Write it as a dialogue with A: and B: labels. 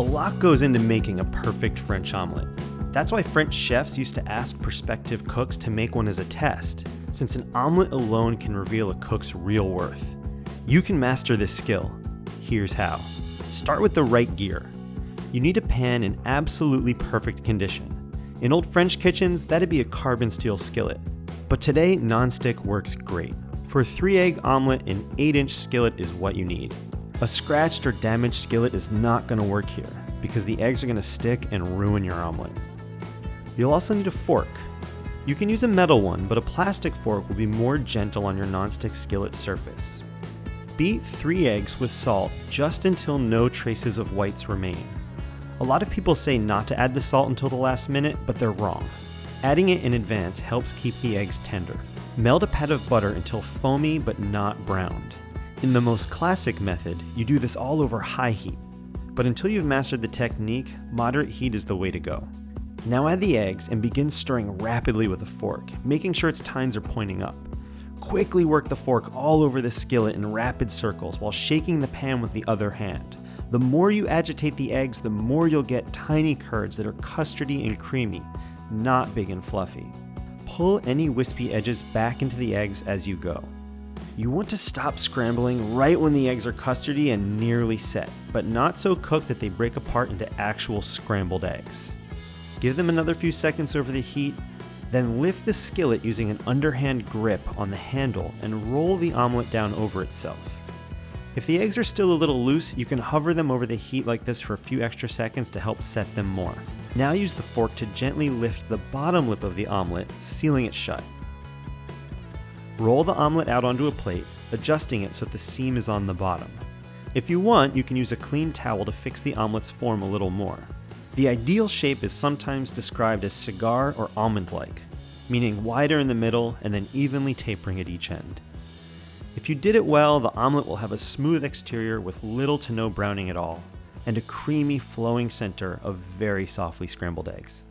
A: A lot goes into making a perfect French omelet. That's why French chefs used to ask prospective cooks to make one as a test, since an omelet alone can reveal a cook's real worth. You can master this skill. Here's how. Start with the right gear. You need a pan in absolutely perfect condition. In old French kitchens, that'd be a carbon steel skillet. But today, nonstick works great. For a 3-egg omelet, an 8-inch skillet is what you need. A scratched or damaged skillet is not going to work here, because the eggs are going to stick and ruin your omelet. You'll also need a fork. You can use a metal one, but a plastic fork will be more gentle on your nonstick skillet surface. Beat 3 eggs with salt just until no traces of whites remain. A lot of people say not to add the salt until the last minute, but they're wrong. Adding it in advance helps keep the eggs tender. Melt a pat of butter until foamy but not browned. In the most classic method, you do this all over high heat. But until you've mastered the technique, moderate heat is the way to go. Now add the eggs and begin stirring rapidly with a fork, making sure its tines are pointing up. Quickly work the fork all over the skillet in rapid circles while shaking the pan with the other hand. The more you agitate the eggs, the more you'll get tiny curds that are custardy and creamy, not big and fluffy. Pull any wispy edges back into the eggs as you go. You want to stop scrambling right when the eggs are custardy and nearly set, but not so cooked that they break apart into actual scrambled eggs. Give them another few seconds over the heat, then lift the skillet using an underhand grip on the handle and roll the omelet down over itself. If the eggs are still a little loose, you can hover them over the heat like this for a few extra seconds to help set them more. Now use the fork to gently lift the bottom lip of the omelet, sealing it shut. Roll the omelet out onto a plate, adjusting it so that the seam is on the bottom. If you want, you can use a clean towel to fix the omelet's form a little more. The ideal shape is sometimes described as cigar or almond-like, meaning wider in the middle and then evenly tapering at each end. If you did it well, the omelet will have a smooth exterior with little to no browning at all, and a creamy, flowing center of very softly scrambled eggs.